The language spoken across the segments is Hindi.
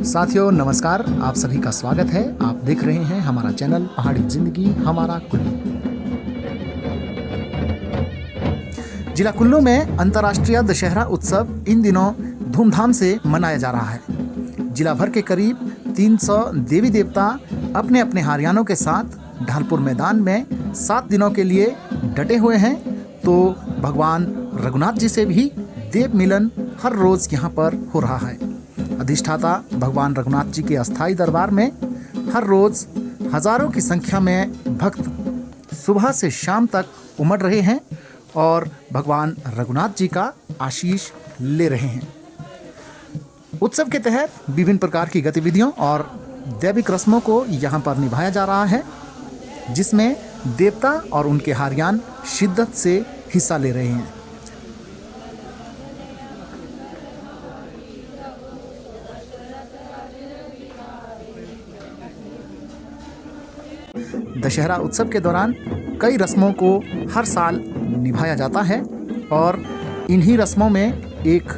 साथियों नमस्कार, आप सभी का स्वागत है। आप देख रहे हैं हमारा चैनल पहाड़ी जिंदगी हमारा कुल्लू। जिला कुल्लू में अंतर्राष्ट्रीय दशहरा उत्सव इन दिनों धूमधाम से मनाया जा रहा है। जिला भर के करीब 300 देवी देवता अपने अपने हारियानों के साथ ढालपुर मैदान में 7 दिनों के लिए डटे हुए हैं। तो भगवान रघुनाथ जी से भी देव मिलन हर रोज यहाँ पर हो रहा है। अधिष्ठाता भगवान रघुनाथ जी के अस्थायी दरबार में हर रोज हजारों की संख्या में भक्त सुबह से शाम तक उमड़ रहे हैं और भगवान रघुनाथ जी का आशीष ले रहे हैं। उत्सव के तहत विभिन्न प्रकार की गतिविधियों और दैविक रस्मों को यहाँ पर निभाया जा रहा है, जिसमें देवता और उनके हारियान शिद्दत से हिस्सा ले रहे हैं। दशहरा उत्सव के दौरान कई रस्मों को हर साल निभाया जाता है और इन्हीं रस्मों में एक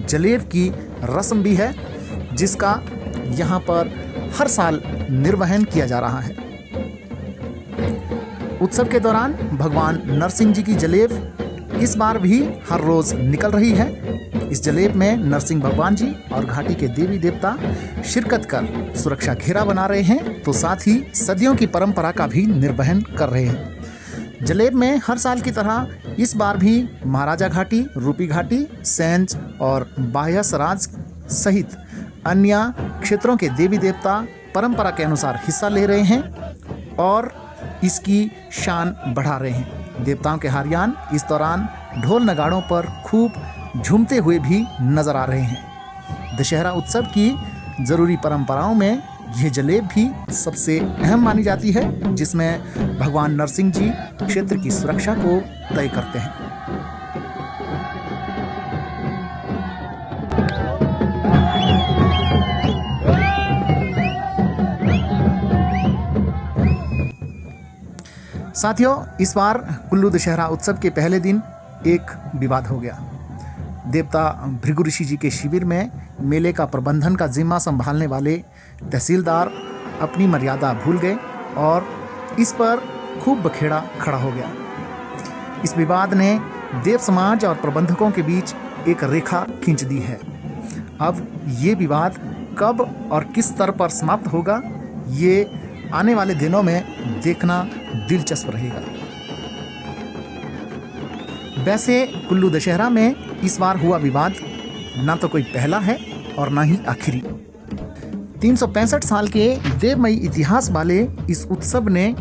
जलेब की रस्म भी है, जिसका यहाँ पर हर साल निर्वहन किया जा रहा है। उत्सव के दौरान भगवान नरसिंह जी की जलेब इस बार भी हर रोज निकल रही है। इस जलेब में नरसिंह भगवान जी और घाटी के देवी देवता शिरकत कर सुरक्षा घेरा बना रहे हैं, तो साथ ही सदियों की परंपरा का भी निर्वहन कर रहे हैं। जलेब में हर साल की तरह इस बार भी महाराजा घाटी, रूपी घाटी, सेंज और बाह्य सराज सहित अन्य क्षेत्रों के देवी देवता परंपरा के अनुसार हिस्सा ले रहे हैं और इसकी शान बढ़ा रहे हैं। देवताओं के हारियान इस दौरान ढोल नगाड़ों पर खूब झूमते हुए भी नजर आ रहे हैं। दशहरा उत्सव की जरूरी परंपराओं में यह जलेब भी सबसे अहम मानी जाती है, जिसमें भगवान नरसिंह जी क्षेत्र की सुरक्षा को तय करते हैं। साथियों, इस बार कुल्लू दशहरा उत्सव के पहले दिन एक विवाद हो गया। देवता भृगु ऋषि जी के शिविर में मेले का प्रबंधन का जिम्मा संभालने वाले तहसीलदार अपनी मर्यादा भूल गए और इस पर खूब बखेड़ा खड़ा हो गया। इस विवाद ने देव समाज और प्रबंधकों के बीच एक रेखा खींच दी है। अब ये विवाद कब और किस स्तर पर समाप्त होगा, ये आने वाले दिनों में देखना दिलचस्प रहेगा। वैसे कुल्लू दशहरा में इस बार हुआ विवाद ना तो कोई पहला है और ना ही आखिरी। 365 साल के देवमयी इतिहास वाले इस उत्सव ने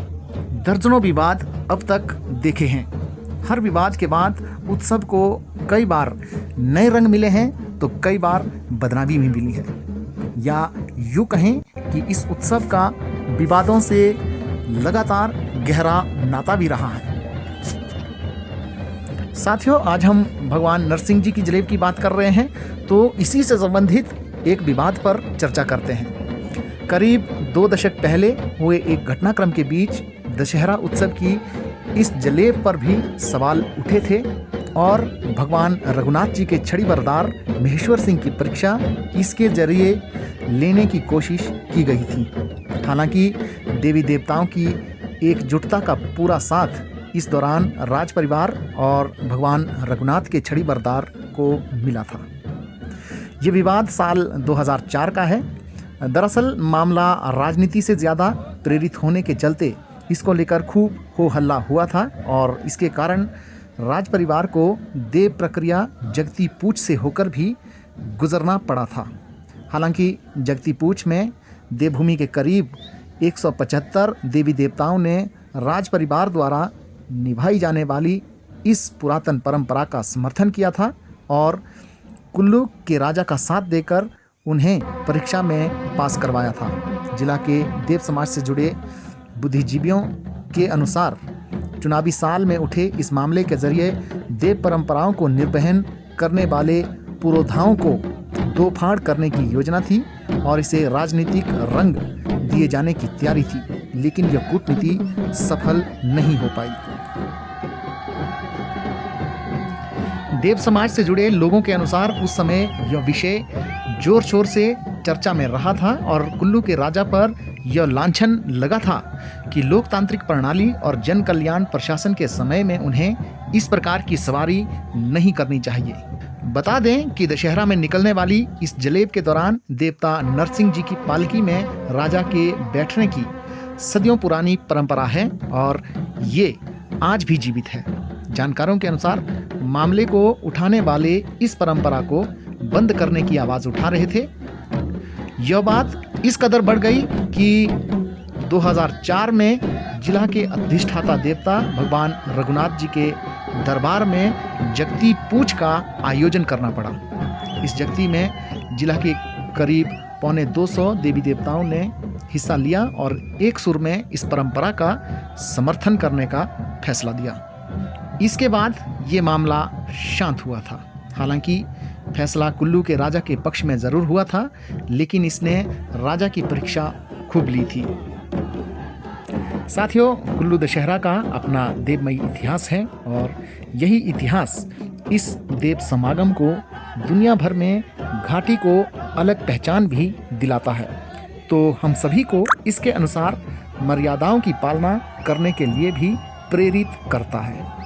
दर्जनों विवाद अब तक देखे हैं। हर विवाद के बाद उत्सव को कई बार नए रंग मिले हैं तो कई बार बदनामी भी मिली है, या यूँ कहें कि इस उत्सव का विवादों से लगातार गहरा नाता भी रहा है। साथियों, आज हम भगवान नरसिंह जी की जलेब की बात कर रहे हैं, तो इसी से संबंधित एक विवाद पर चर्चा करते हैं। करीब 2 दशक पहले हुए एक घटनाक्रम के बीच दशहरा उत्सव की इस जलेब पर भी सवाल उठे थे और भगवान रघुनाथ जी के छड़ी बरदार महेश्वर सिंह की परीक्षा इसके जरिए लेने की कोशिश की गई थी। हालांकि देवी देवताओं की एकजुटता का पूरा साथ इस दौरान राज परिवार और भगवान रघुनाथ के छड़ी बरदार को मिला था। ये विवाद साल 2004 का है। दरअसल मामला राजनीति से ज़्यादा प्रेरित होने के चलते इसको लेकर खूब हो हल्ला हुआ था और इसके कारण राज परिवार को देव प्रक्रिया जगती पूछ से होकर भी गुजरना पड़ा था। हालांकि जगती पूछ में देवभूमि के करीब 175 देवी देवताओं ने राज परिवार द्वारा निभाई जाने वाली इस पुरातन परंपरा का समर्थन किया था और कुल्लू के राजा का साथ देकर उन्हें परीक्षा में पास करवाया था। जिला के देव समाज से जुड़े बुद्धिजीवियों के अनुसार चुनावी साल में उठे इस मामले के जरिए देव परंपराओं को निर्वहन करने वाले पुरोधाओं को दो फाड़ करने की योजना थी और इसे राजनीतिक रंग दिए जाने की तैयारी थी, लेकिन यह कूटनीति सफल नहीं हो पाई। देव समाज से जुड़े लोगों के अनुसार उस समय यह विषय जोर शोर से चर्चा में रहा था और कुल्लू के राजा पर यह लांछन लगा था कि लोकतांत्रिक प्रणाली और जन कल्याण प्रशासन के समय में उन्हें इस प्रकार की सवारी नहीं करनी चाहिए। बता दें कि दशहरा में निकलने वाली इस जलेब के दौरान देवता नरसिंह जी की पालकी में राजा के बैठने की सदियों पुरानी परंपरा है और ये आज भी जीवित है। जानकारों के अनुसार मामले को उठाने वाले इस परंपरा को बंद करने की आवाज उठा रहे थे। यह बात इस कदर बढ़ गई कि 2004 में जिला के अधिष्ठाता देवता भगवान रघुनाथ जी के दरबार में जगती पूज का आयोजन करना पड़ा। इस जगती में जिला के करीब 250 देवी देवताओं ने हिस्सा लिया और एक सुर में इस परंपरा का समर्थन करने का फैसला दिया। इसके बाद ये मामला शांत हुआ था। हालांकि फैसला कुल्लू के राजा के पक्ष में जरूर हुआ था, लेकिन इसने राजा की परीक्षा खूब ली थी। साथियों, कुल्लू दशहरा का अपना देवमयी इतिहास है और यही इतिहास इस देव समागम को दुनिया भर में घाटी को अलग पहचान भी दिलाता है। तो हम सभी को इसके अनुसार मर्यादाओं की पालना करने के लिए भी प्रेरित करता है।